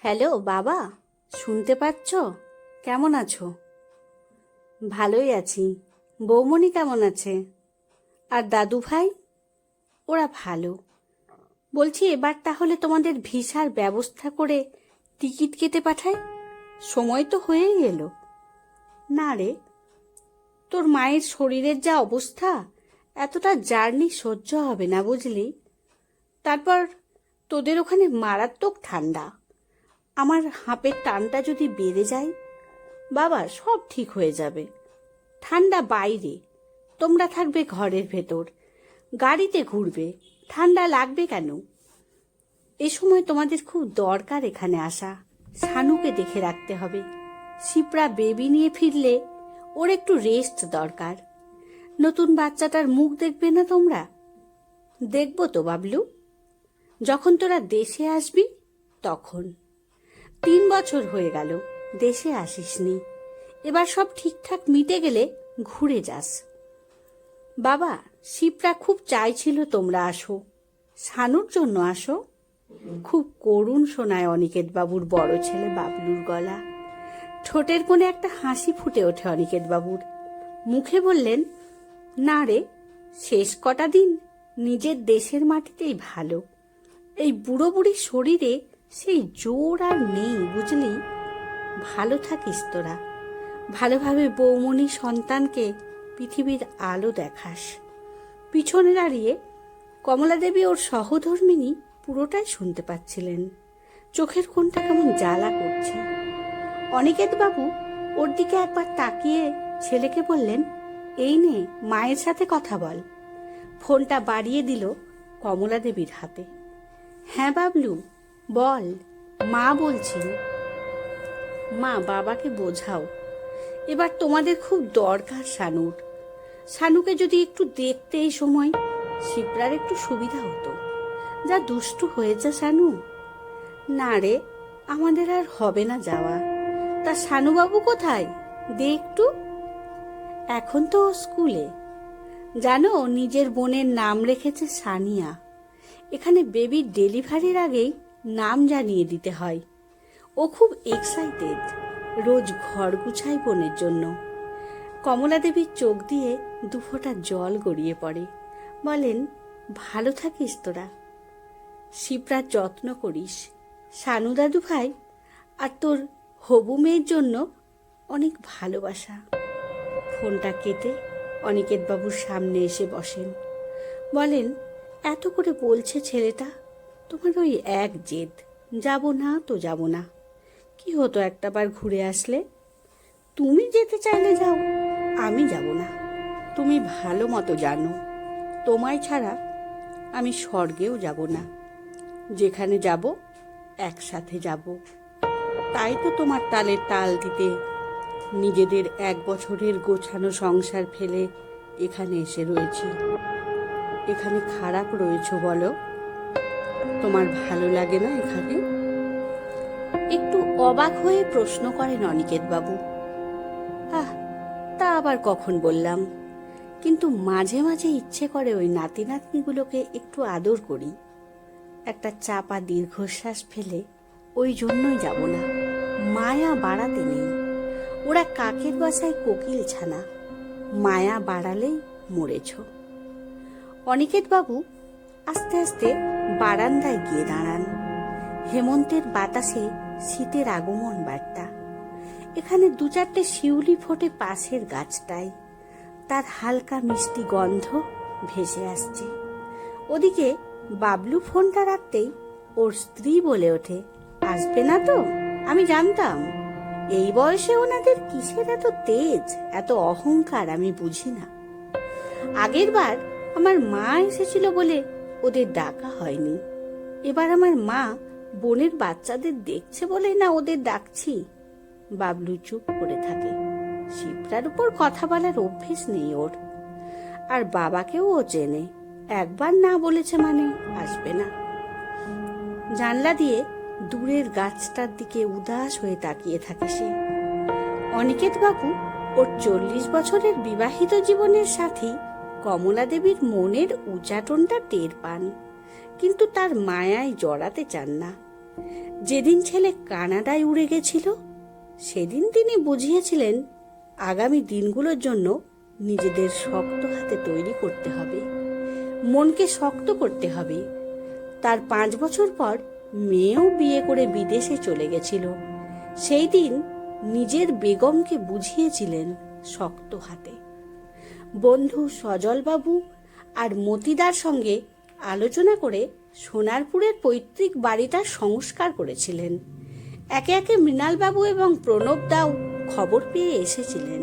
Hello বাবা, শুনতে পাচ্ছ? কেমন আছো? ভালোই আছি। বৌমণি কেমন আছে? আর দাদু ভাই? ওরা ভালো। বলছি এবার তাহলে তোমাদের ভিসার ব্যবস্থা করে টিকিট কেটে পাঠাই। সময় তো হয়েই এলো। না রে, তোর মায়ের শরীরের যা অবস্থা, এতটা জার্নি সহ্য হবে না বুঝলি। তারপর তোদের ওখানে মারাত্মক ঠান্ডা। আমার হাঁপের টানটা যদি বেড়ে যায়, বাবা সব ঠিক হয়ে যাবে। ঠান্ডা বাইরে, তোমরা থাকবে ঘরের ভেতর, গাড়িতে ঘুরবে, ঠান্ডা লাগবে কেন? এ সময় তোমাদের খুব দরকার এখানে আসা। শানুকে দেখে রাখতে হবে। শিপ্রা বেবি নিয়ে ফিরলে ওর একটু রেস্ট দরকার। নতুন বাচ্চাটার মুখ দেখবে না তোমরা? দেখবো তো বাবলু, যখন তোরা দেশে আসবি তখন। 3 বছর হয়ে গেল দেশে আসিসনি। এবার সব ঠিকঠাক মিটে গেলে ঘুরে যাস। বাবা, শিপ্রা খুব চাইছিল তোমরা আসো। শানুর জন্য আসো। খুব করুণ শোনায় অনিকেত বাবুর বড় ছেলে বাবলুর গলা। ঠোঁটের কোণে একটা হাসি ফুটে ওঠে অনিকেত বাবুর। মুখে বললেন, না রে, শেষ কটা দিন নিজের দেশের মাটিতেই ভালো। এই বুড়ো বুড়ির শরীরে সেই জোর আর নেই বুঝলি। ভালো থাকিস তোরা, ভালোভাবে বৌমণি সন্তানকে পৃথিবীর আলো দেখাস। পিছনে দাঁড়িয়ে কমলা দেবী ওর সহধর্মিনী পুরোটাই শুনতে পাচ্ছিলেন। চোখের কোণটা কেমন জ্বালা করছে। অনিকেত বাবু ওর দিকে একবার তাকিয়ে ছেলেকে বললেন, এই নে মায়ের সাথে কথা বল। ফোনটা বাড়িয়ে দিল কমলা দেবীর হাতে। হ্যাঁ বাবলু, বল। মা বলছি। মা, বাবাকে বোঝাও, এবার তোমাদের খুব দরকার শানুর। শানুকে যদি একটু দেখতে এই সময়, শিপ্রার একটু সুবিধা হতো। যা দুষ্টু হয়েছে শানু। না রে, আমাদের আর হবে না যাওয়া। তা শানুবাবু কোথায়? দে একটু। এখন তো ও স্কুলে। জানো, নিজের বোনের নাম রেখেছে সানিয়া। এখানে বেবির ডেলিভারির আগেই নাম জানিয়ে দিতে হয়। ও খুব এক্সাইটেড, রোজ ঘর গুছায় বোনের জন্য। কমলা দেবীর চোখ দিয়ে দুফোঁটা জল গড়িয়ে পড়ে। বলেন, ভালো থাকিস তোরা, শিপ্রার যত্ন করিস। শানু দাদু ভাই আর তোর হবু মেয়ের জন্য অনেক ভালোবাসা। ফোনটা কেটে অনিকেত বাবুর সামনে এসে বসেন। বলেন, এত করে বলছে ছেলেটা, তোমার ওই এক জেদ, যাব না তো যাব না। কি হতো একটাবার ঘুরে আসলে? তুমি যেতে চাইলে যাও, আমি যাব না। তুমি ভালো মতো জানো, তোমায় ছাড়া আমি স্বর্গেও যাব না। যেখানে যাব একসাথে যাব। তাই তো তোমার তালে তাল দিতে নিজেদের 1 বছরের গোছানো সংসার ফেলে এখানে এসে রয়েছি। এখানে খারাপ রয়েছো বলো? তোমার ভালো লাগে না এখানে? একটু অবাক হয়ে প্রশ্ন করেন অনিকেত বাবু। তা আবার কখন বললাম? কিন্তু মাঝে মাঝে ইচ্ছে করে ওই নাতি নাতনিগুলোকে একটু আদর করি। একটা চাপা দীর্ঘশ্বাস ফেলে, ওই জন্যই যাব না। মায়া বাড়াতে নেই। ওরা কাকের বাসায় কোকিল ছানা, মায়া বাড়ালেই মরেছ। অনিকেত বাবু আস্তে আস্তে বারান্দায় গিয়ে দাঁড়ান। হেমন্তের বাতাসে শীতের আগমন বার্তা। এখানে 2-4টে শিউলি ফোটে পাশের গাছটায়, তার হালকা মিষ্টি গন্ধ ভেসে আসছে। ওদিকে বাবলু ফোনটা রাখতেই ওর স্ত্রী বলে ওঠে, আসবে না তো? আমি জানতাম। এই বয়সে ওনাদের কিসের এত তেজ, এত অহংকার আমি বুঝি না। আগের বার আমার মা এসেছিল বলে ওদের ডাকা হয়নি। এবার আমার মা বোনের বাচ্চাদের দেখছে বলে না ওদের ডাকছি। বাবলু চুপ করে থাকে। শিপ্রার উপর কথা বলার অভ্যেস নেই ওর। আর বাবাকেও ও চেনে, একবার না বলেছে মানে আসবে না। জানলা দিয়ে দূরের গাছটার দিকে উদাস হয়ে তাকিয়ে থাকে সে। অনিকেত বাবু ওর 40 বছরের বিবাহিত জীবনের সাথী কমলা দেবীর মনের উচাটনটা টের পান, কিন্তু তার মায়ায় জড়াতে চান না। যেদিন ছেলে কানাডায় উড়ে গেছিল সেদিন তিনি বুঝিয়েছিলেন আগামী দিনগুলোর জন্য নিজেদের শক্ত হাতে তৈরি করতে হবে, মনকে শক্ত করতে হবে। তার 5 বছর পর মেয়েও বিয়ে করে বিদেশে চলে গেছিল। সেই দিন নিজের বেগমকে বুঝিয়েছিলেন শক্ত হাতে। বন্ধু সজলবাবু আর মতিদার সঙ্গে আলোচনা করে সোনারপুরের পৈতৃক বাড়িটার সংস্কার করেছিলেন। একে একে মৃণালবাবু এবং প্রণবদাও খবর পেয়ে এসেছিলেন।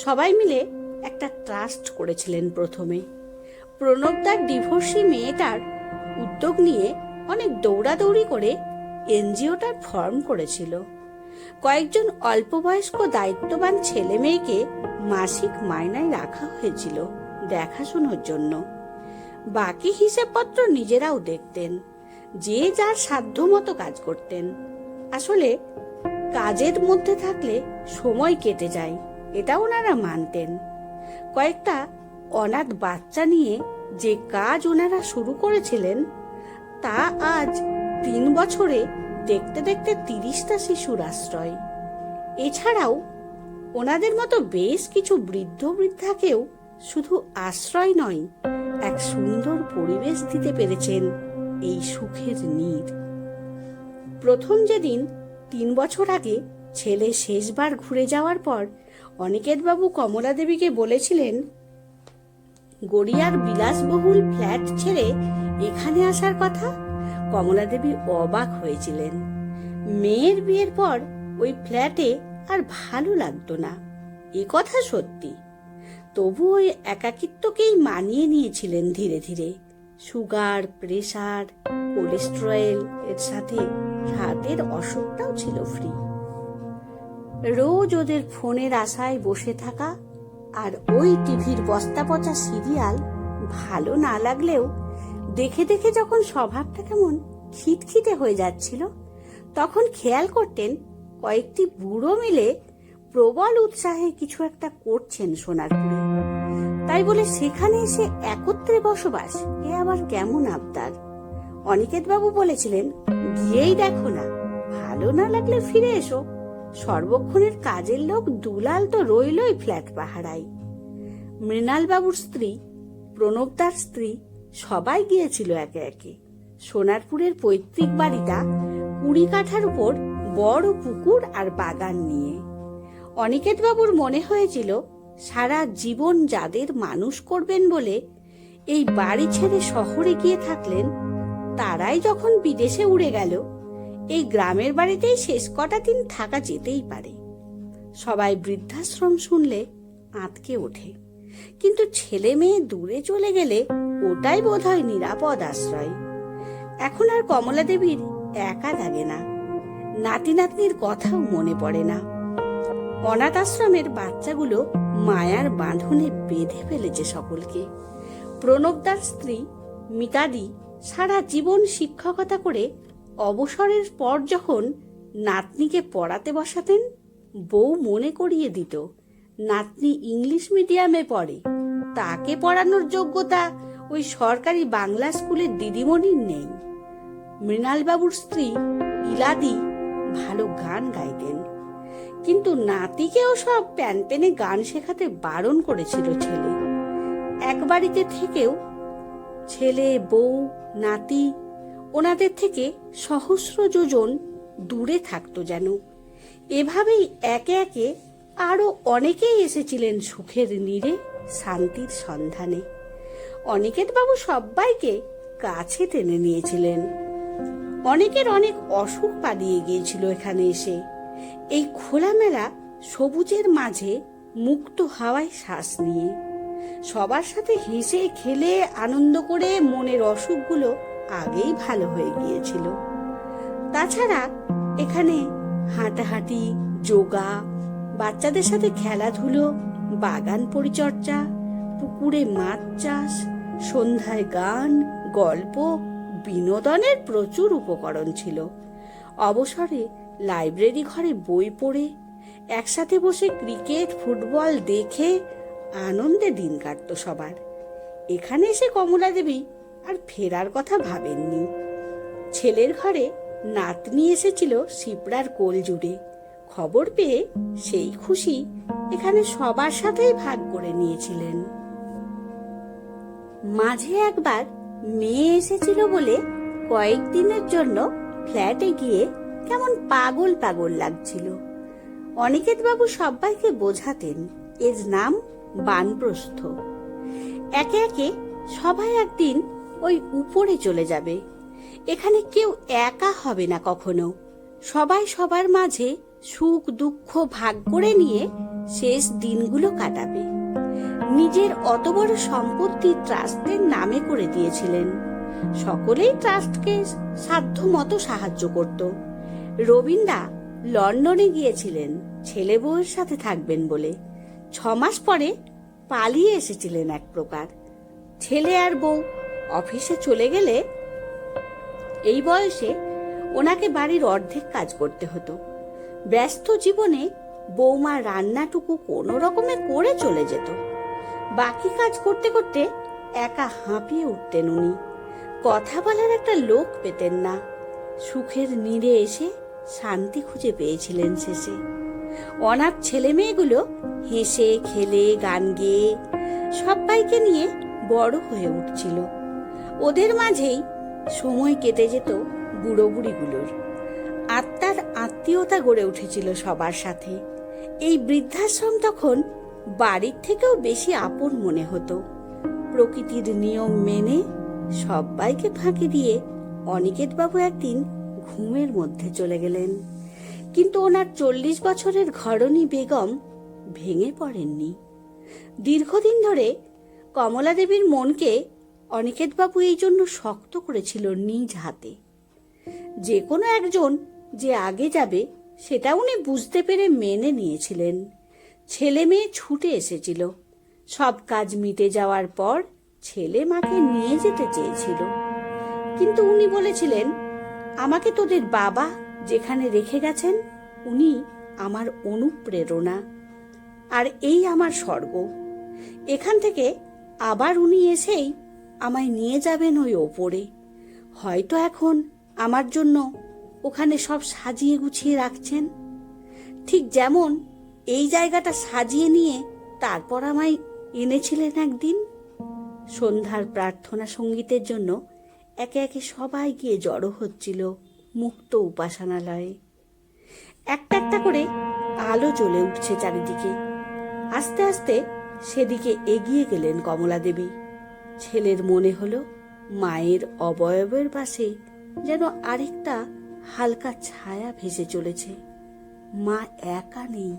সবাই মিলে একটা ট্রাস্ট করেছিলেন। প্রথমে প্রণবদার ডিভোর্সি মেয়েটার উদ্যোগ নিয়ে অনেক দৌড়াদৌড়ি করে এনজিওটার ফর্ম করেছিল। কয়েকজন অল্পবয়স্ক দায়িত্ববান ছেলে মেয়েকে মাসিক মাইনায় রাখা হয়েছিল দেখাশোনার জন্য। বাকি হিসেবপত্র নিজেরাও দেখতেন, যে যার সাধ্য মতো কাজ করতেন। আসলে কাজের মধ্যে থাকলে সময় কেটে যায়, এটা ওনারা মানতেন। কয়েকটা অনাথ বাচ্চা নিয়ে যে কাজ ওনারা শুরু করেছিলেন তা আজ 3 বছরে দেখতে দেখতে 30টা শিশুর আশ্রয়। এছাড়াও ওনাদের মতো বেশ কিছু বৃদ্ধ বৃদ্ধাকেও শুধু আশ্রয় নয়, এক সুন্দর পরিবেশ দিতে পেরেছেন এই সুখের নীড়। প্রথম যেদিন 3 বছর আগে ছেলে শেষবার ঘুরে যাওয়ার পর অনিকেতবাবু কমলা দেবীকে বলেছিলেন গড়িয়ার বিলাসবহুল ফ্ল্যাট ছেড়ে এখানে আসার কথা, কমলা দেবী অবাক হয়েছিলেন। মেয়ের বিয়ের পর ওই ফ্ল্যাটে আর ভালো লাগতো না, এ কথা সত্যি। তবু ওই একাকিত্বকেই মানিয়ে নিয়েছিলেন ধীরে ধীরে। সুগার, প্রেসার, কোলেস্টেরল এর সাথে হাতের অসুখটাও ছিল ফ্রি। রোজ ওদের ফোনের আশায় বসে থাকা আর ওই টিভির বস্তা পচা সিরিয়াল ভালো না লাগলেও দেখে দেখে যখন স্বভাবটা কেমন খিটখিটে হয়ে যাচ্ছিল তখন খেয়াল করতেন কয়েকটি বুড়ো মিলে প্রবল উৎসাহে কিছু একটা করছেন সোনারপুরে। তাই বলে সেখানে এসে একত্রে বসবাস, এ আবার কেমন আবদার। অনিকেতবাবু বলেছিলেন গিয়েই দেখো না, ভালো না লাগলে ফিরে এসো। সর্বক্ষণের কাজের লোক দুলাল তো রইলই ফ্ল্যাট পাহারায়। মৃণালবাবুর স্ত্রী, প্রণবদার স্ত্রী সবাই গিয়েছিল একে একে। সোনারপুরের পৈতৃক বাড়িটা 20 কাঠার উপর বড় পুকুর আর বাগান নিয়ে। অনিকেতবাবুর মনে হয়েছিল সারা জীবন যাদের মানুষ করবেন বলে এই বাড়ি ছেড়ে শহরে গিয়ে থাকলেন, তারাই যখন বিদেশে উড়ে গেল, এই গ্রামের বাড়িতেই শেষ কটা দিন থাকা যেতেই পারে। সবাই বৃদ্ধাশ্রম শুনলে আঁতকে ওঠে, কিন্তু ছেলে মেয়ে দূরে চলে গেলে ওটাই বোধহয় নিরাপদ আশ্রয়। এখন আর কমলা দেবীর একা লাগে না, নাতি নাতনির কথাও মনে পড়ে না। অনাথ আশ্রমের বাচ্চাগুলো মায়ার বাঁধনে বেঁধে ফেলেছে সকলকে। প্রণবদার স্ত্রী মিতাদি সারা জীবন শিক্ষকতা করে অবসরের পর যখন নাতনিকে পড়াতে বসাতেন, বউ মনে করিয়ে দিত নাতনি ইংলিশ মিডিয়ামে পড়ে, তাকে পড়ানোর যোগ্যতা ওই সরকারি বাংলা স্কুলের দিদিমণির নেই। মৃণালবাবুর স্ত্রী ইলাদি ভালো গান গাইতেন, কিন্তু নাতিকেও সব প্যানপেনে গান শেখাতে বারণ করেছিল ছেলে। এক বাড়িতে থেকেও ছেলে, বউ, নাতি ওনাদের থেকে সহস্র যোজন দূরে থাকতো যেন। এভাবেই একে একে আরো অনেকেই এসেছিলেন সুখের নীড়ে, শান্তির সন্ধানে। অনিকেতবাবু সবাইকে কাছে টেনে নিয়েছিলেন। অনেকের অনেক অসুখ পালিয়ে গিয়েছিল এখানে এসে। এই খোলামেলা সবুজের মাঝে মুক্ত হাওয়ায় শ্বাস নিয়ে সবার সাথে হেসে খেলে আনন্দ করে মনের অসুখগুলো আগেই ভালো হয়ে গিয়েছিল। তাছাড়া এখানে হাঁটাহাঁটি, যোগা, বাচ্চাদের সাথে খেলাধুলো, বাগান পরিচর্যা, পুকুরে মাছ চাষ, সন্ধ্যায় গান, গল্প, বিনোদনের প্রচুর উপকরণ ছিল। অবসরে লাইব্রেরি ঘরে বই পড়ে একসাথে বসে ক্রিকেট, ফুটবল দেখে আনন্দে দিন কাটত সবার। এখানে এসে কমলা দেবী আর ফেরার কথা ভাবেননি। ছেলের ঘরে নাতনি এসেছিল শিপ্রার কোল জুড়ে। খবর পেয়ে সেই খুশি এখানে সবার সাথেই ভাগ করে নিয়েছিলেন। মাঝে একবার মেয়ে এসেছিল বলে কয়েকদিনের জন্য ফ্ল্যাটে গিয়ে কেমন পাগল পাগল লাগছিল। অনিকেত বাবু সবাইকে বোঝাতেন এর নাম বানপ্রস্থ। একে একে সবাই একদিন ওই উপরে চলে যাবে। এখানে কেউ একা হবে না কখনো। সবাই সবার মাঝে সুখ দুঃখ ভাগ করে নিয়ে শেষ দিনগুলো কাটাবে। নিজের অত বড় সম্পত্তি ট্রাস্টের নামে করে দিয়েছিলেন। সকলেই ট্রাস্টকে সাধ্য মতো সাহায্য করত। রবীন্দ্রা লন্ডনে গিয়েছিলেন ছেলে বউয়ের সাথে থাকবেন বলে। 6 মাস পরে পালিয়ে এসেছিলেন এক প্রকার। ছেলে আর বউ অফিসে চলে গেলে এই বয়সে ওনাকে বাড়ির অর্ধেক কাজ করতে হতো। ব্যস্ত জীবনে বৌমা রান্নাটুকু কোনো রকমে করে চলে যেত। বাকি কাজ করতে করতে একা হাঁপিয়ে উঠতেন উনি। কথা বলার একটা লোক পেতেন না। সুখের নীড়ে এসে শান্তি খুঁজে পেয়েছিলেন শেষে। অনাথ ছেলে মেয়েগুলো হেসে খেলে গান গেয়ে সবাইকে নিয়ে বড় হয়ে উঠছিল। ওদের মাঝেই সময় কেটে যেত বুড়ো বুড়িগুলোর। আত্মার আত্মীয়তা গড়ে উঠেছিল সবার সাথে। এই বৃদ্ধাশ্রম তখন বাড়ির থেকেও বেশি আপন মনে হতো। প্রকৃতির নিয়ম মেনে সবাইকে ফাঁকি দিয়ে অনিকেত বাবু একদিন ঘুমের মধ্যে চলে গেলেন। কিন্তু ওনার 40 বছরের ঘরণী বেগম ভেঙে পড়েননি। দীর্ঘদিন ধরে কমলা দেবীর মনকে অনিকেত বাবু এই জন্য শক্ত করেছিল নিজ হাতে। যে কোনো একজন যে আগে যাবে সেটা উনি বুঝতে পেরে মেনে নিয়েছিলেন। ছেলে মেয়ে ছুটে এসেছিল। সব কাজ মিটে যাওয়ার পর ছেলে মাকে নিয়ে যেতে চেয়েছিল, কিন্তু উনি বলেছিলেন, আমাকে তোদের বাবা যেখানে রেখে গেছেন উনি আমার অনুপ্রেরণা, আর এই আমার স্বর্গ। এখান থেকে আবার উনি এসেই আমায় নিয়ে যাবেন ওই ওপরে। হয়তো এখন আমার জন্য ওখানে সব সাজিয়ে গুছিয়ে রাখছেন, ঠিক যেমন এই জায়গাটা সাজিয়ে নিয়ে তারপর আমায় এনেছিলেন একদিন। সন্ধ্যার প্রার্থনা সঙ্গীতের জন্য একে একে সবাই গিয়ে জড়ো হচ্ছিল মুক্ত উপাসনালয়ে। একটা একটা করে আলো জ্বলে উঠছে চারিদিকে। আস্তে আস্তে সেদিকে এগিয়ে গেলেন কমলা দেবী। ছেলের মনে হলো মায়ের অবয়বের পাশে যেন আরেকটা হালকা ছায়া ভেসে চলেছে। মা একা নেই।